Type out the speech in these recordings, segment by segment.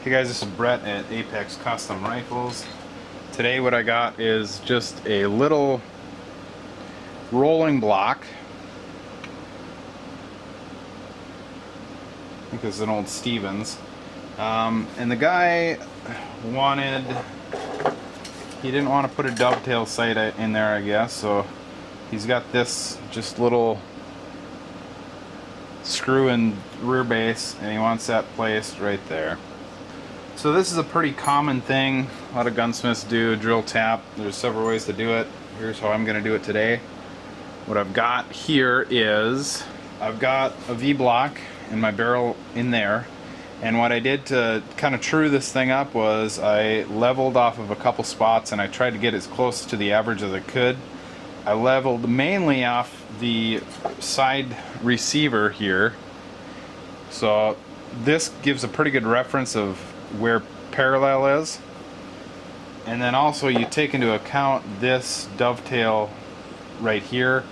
Hey guys, this is Brett at Apex Custom Rifles. Today what I got is just a little rolling block. I think this is an old Stevens. And the guy he didn't want to put a dovetail sight in there, I guess, so he's got this just little screw in rear base, and he wants that placed right there. So this is a pretty common thing a lot of gunsmiths do, drill tap. There's several ways to do it. Here's how I'm going to do it today. What I've got here is I've got a V-block in my barrel in there, and what I did to kind of true this thing up was I leveled off of a couple spots and I tried to get as close to the average as I could. I leveled mainly off the side receiver here, so this gives a pretty good reference of where parallel is. And then also you take into account this dovetail right here.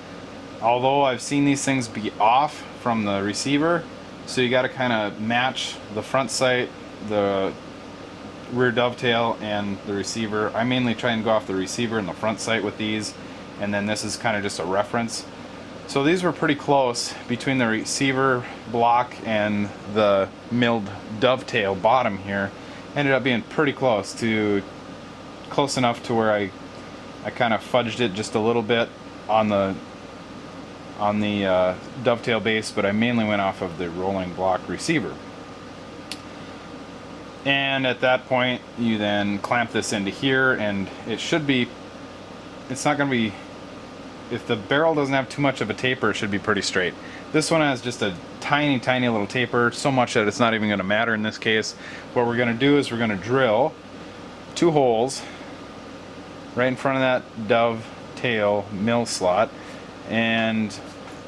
Although I've seen these things be off from the receiver, so you got to kind of match the front sight, the rear dovetail, and the receiver. I mainly try and go off the receiver and the front sight with these, and then this is kind of just a reference. So these were pretty close between the receiver block and the milled dovetail bottom here. Ended up being pretty close enough to where I kind of fudged it just a little bit on the dovetail base, but I mainly went off of the rolling block receiver. And at that point you then clamp this into here, and it's not going to be, if the barrel doesn't have too much of a taper, it should be pretty straight. This one has just a tiny little taper, so much that it's not even going to matter in this case. What we're going to do is we're going to drill 2 holes right in front of that dovetail mill slot, and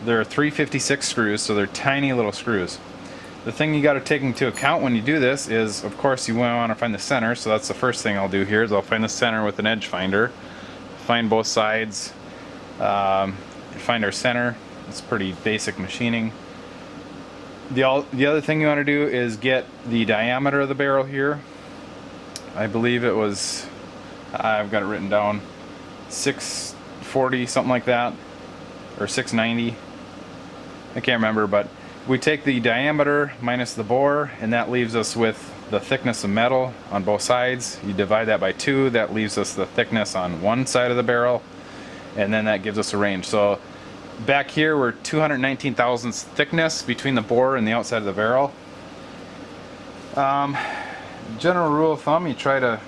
there are 356 screws, so they're tiny little screws. The thing you got to take into account when you do this is, of course, you want to find the center. So that's the first thing I'll do here, is I'll find the center with an edge finder, find both sides, find our center. It's pretty basic machining. The other thing you want to do is get the diameter of the barrel here. I believe it was, I've got it written down, 640, something like that, or 690. I can't remember, but we take the diameter minus the bore, and that leaves us with the thickness of metal on both sides. You divide that by 2, that leaves us the thickness on one side of the barrel, and then that gives us a range. So back here we're 219 thousandths thickness between the bore and the outside of the barrel. General rule of thumb, you try to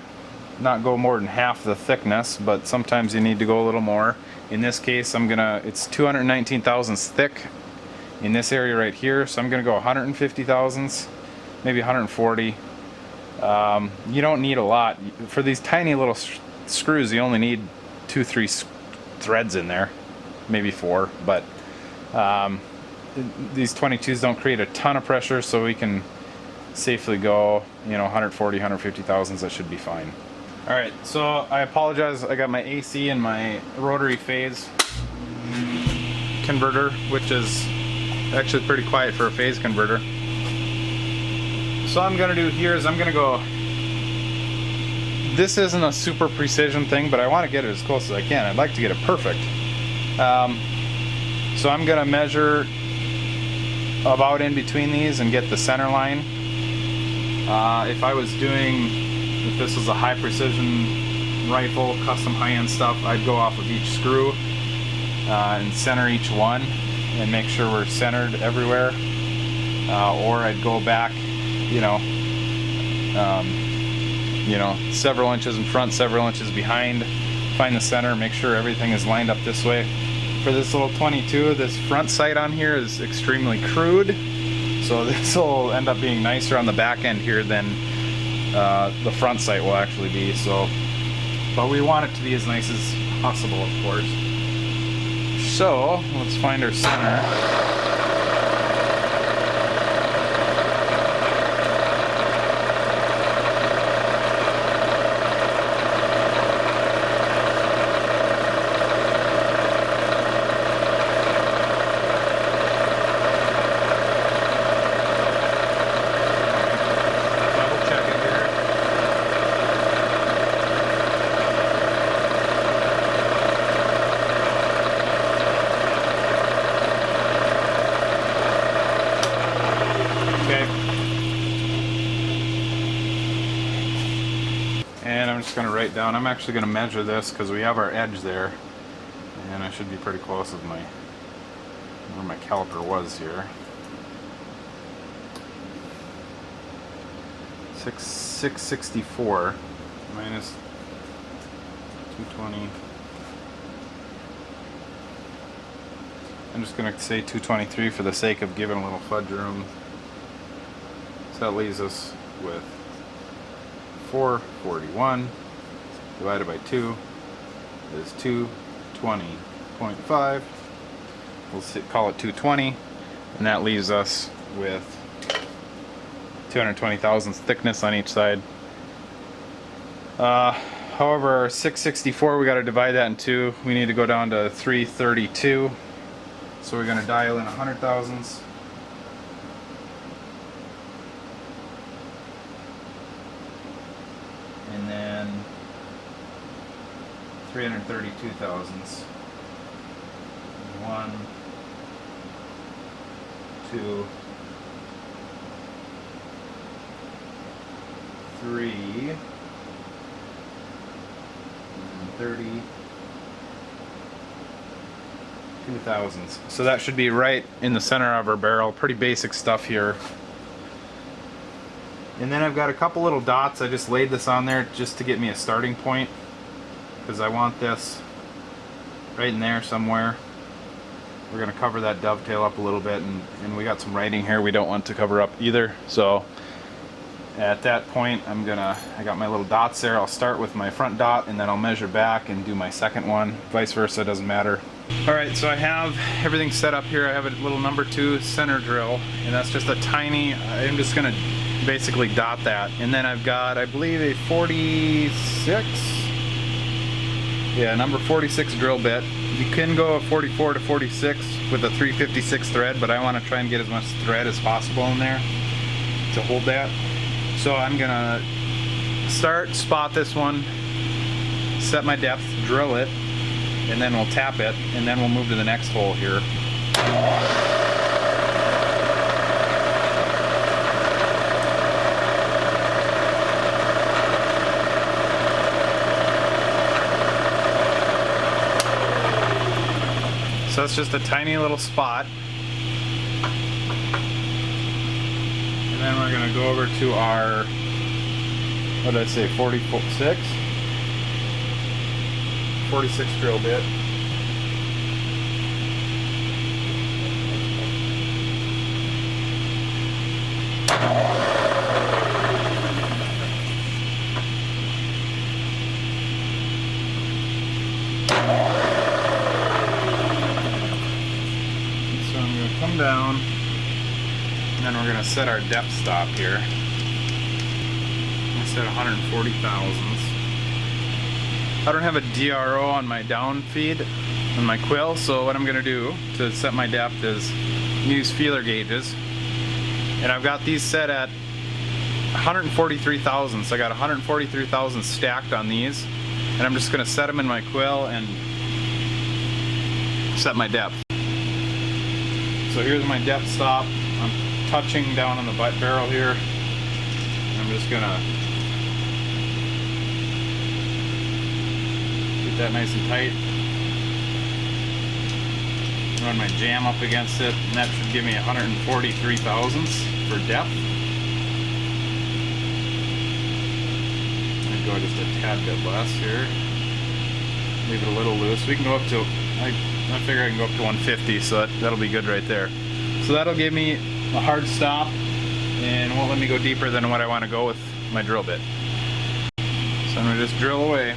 not go more than half the thickness, but sometimes you need to go a little more. In this case it's 219 thousandths thick in this area right here, so I'm gonna go 150 thousandths, maybe 140. You don't need a lot for these tiny little screws. You only need 2-3 threads in there, maybe 4, but these 22s don't create a ton of pressure, so we can safely go 140, 150 thousandths. That should be fine. Alright, so I apologize, I got my AC and my rotary phase converter, which is actually pretty quiet for a phase converter. So what I'm going to do here is I'm going to go, this isn't a super precision thing, but I want to get it as close as I can. I'd like to get it perfect. So I'm going to measure about in between these and get the center line. If this was a high precision rifle, custom high-end stuff, I'd go off of each screw and center each one and make sure we're centered everywhere, or I'd go back several inches in front, several inches behind, find the center, make sure everything is lined up this way. For this little 22, this front sight on here is extremely crude, so this will end up being nicer on the back end here than the front sight will actually be. So, but we want it to be as nice as possible, of course. So let's find our center. Double check it here. And I'm just going to write down, I'm actually going to measure this because we have our edge there. And I should be pretty close with where my caliper was here. 664 minus 220. I'm just going to say 223 for the sake of giving a little fudge room. So that leaves us with 441 divided by 2 is 220.5. We'll call it 220, and that leaves us with 220 thousandths thickness on each side. However, our 664, we got to divide that in two. We need to go down to 332. So we're going to dial in 100 thousandths. And then 332 thousandths. 1, 2, 3, and 32 thousandths. So that should be right in the center of our barrel. Pretty basic stuff here. And then I've got a couple little dots. I just laid this on there just to get me a starting point, because I want this right in there somewhere. We're going to cover that dovetail up a little bit, and we got some writing here we don't want to cover up either. So at that point, I got my little dots there. I'll start with my front dot, and then I'll measure back and do my second one. Vice versa, doesn't matter. Alright, so I have everything set up here. I have a little number 2 center drill, and that's just a tiny, I'm just going to basically dot that. And then I've got, I believe, a 46, yeah, number 46 drill bit. You can go a 44 to 46 with a 356 thread, but I want to try and get as much thread as possible in there to hold that. So I'm gonna spot this one, set my depth, drill it, and then we'll tap it, and then we'll move to the next hole here. So it's just a tiny little spot. And then we're going to go over to our, what did I say, 46? 46 drill bit. Come down, and then we're going to set our depth stop here. I set 140 thousandths. I don't have a DRO on my down feed on my quill, so what I'm going to do to set my depth is use feeler gauges, and I've got these set at 143 thousandths. I got 143 thousandths stacked on these, and I'm just going to set them in my quill and set my depth. So here's my depth stop. I'm touching down on the butt barrel here. I'm just gonna get that nice and tight. Run my jam up against it, and that should give me 143 thousandths for depth. I'd go just a tad bit less here. Leave it a little loose. We can go up to, I figure I can go up to 150, so that'll be good right there. So that'll give me a hard stop and won't let me go deeper than what I want to go with my drill bit. So I'm going to just drill away.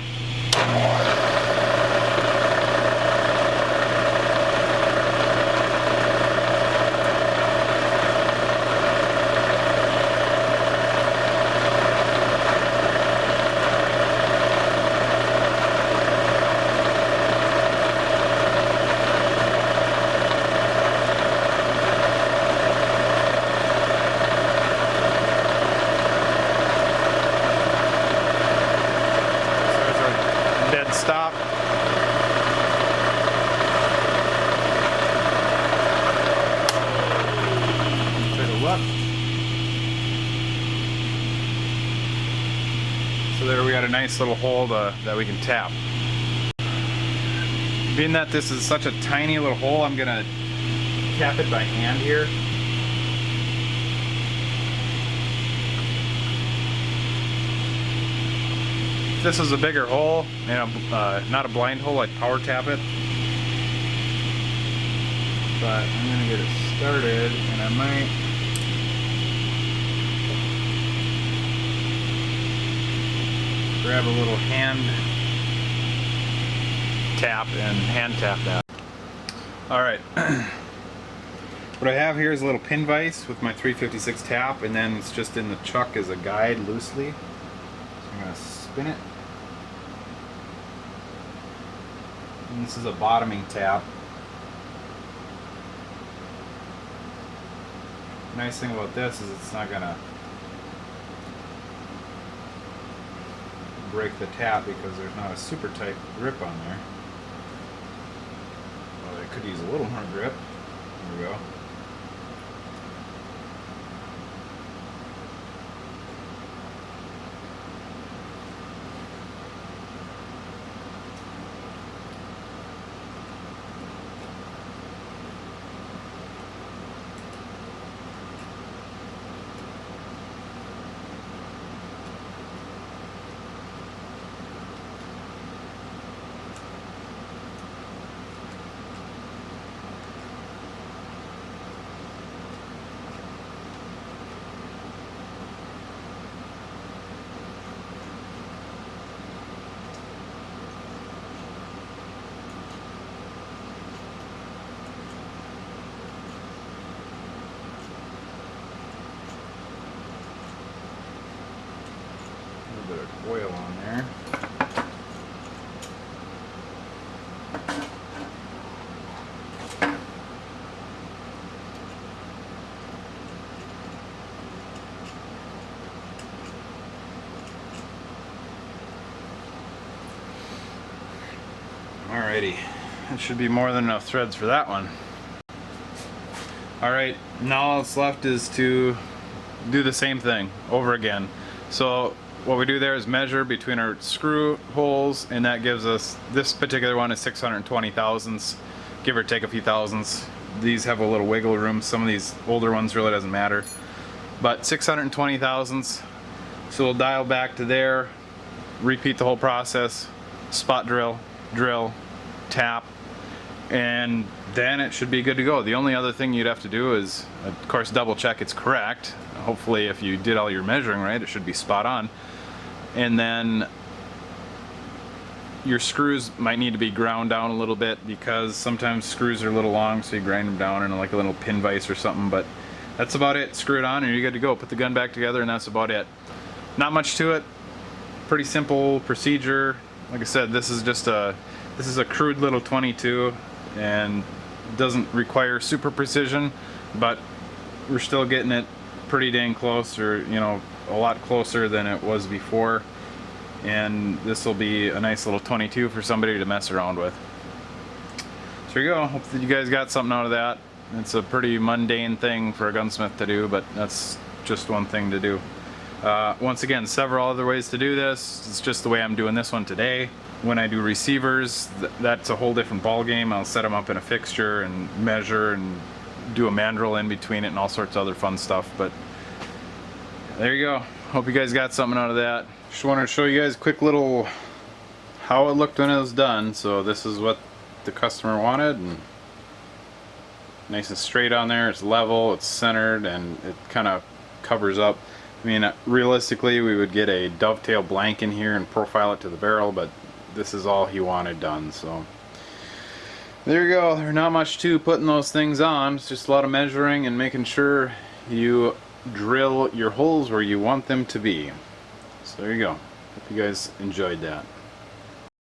Stop. So there we got a nice little hole that we can tap. Being that this is such a tiny little hole, I'm gonna cap it by hand here. If this is a bigger hole, not a blind hole, I'd power tap it. But I'm gonna get it started, and I might grab a little hand tap and hand tap that. Alright. What I have here is a little pin vise with my 356 tap, and then it's just in the chuck as a guide loosely. So I'm going to spin it. And this is a bottoming tap. The nice thing about this is it's not going to break the tap because there's not a super tight grip on there. Well, I could use a little more grip. There we go. A little bit of oil on there. Alrighty, that should be more than enough threads for that one. Alright, now all that's left is to do the same thing over again. So what we do there is measure between our screw holes, and that gives us, this particular one is 620 thousandths, give or take a few thousandths. These have a little wiggle room. Some of these older ones really doesn't matter. But 620 thousandths. So we'll dial back to there, repeat the whole process, spot drill, drill, tap, and then it should be good to go. The only other thing you'd have to do is, of course, double check it's correct. Hopefully if you did all your measuring right, it should be spot on. And then your screws might need to be ground down a little bit, because sometimes screws are a little long, so you grind them down in like a little pin vise or something. But that's about it. Screw it on and you're good to go. Put the gun back together and that's about it. Not much to it. Pretty simple procedure. Like I said, this is just a crude little 22 and doesn't require super precision, but we're still getting it pretty dang close, or a lot closer than it was before. And this will be a nice little 22 for somebody to mess around with. So there you go. Hope that you guys got something out of that. It's a pretty mundane thing for a gunsmith to do, but that's just one thing to do. Once again, several other ways to do this. It's just the way I'm doing this one today. When I do receivers, that's a whole different ball game. I'll set them up in a fixture and measure and do a mandrel in between it and all sorts of other fun stuff. But there you go. Hope you guys got something out of that. Just wanted to show you guys a quick little how it looked when it was done. So this is what the customer wanted, and nice and straight on there. It's level, it's centered, and it kind of covers up. I mean, realistically, we would get a dovetail blank in here and profile it to the barrel, but this is all he wanted done. So there you go. There's not much to putting those things on. It's just a lot of measuring and making sure you drill your holes where you want them to be. So there you go. Hope you guys enjoyed that.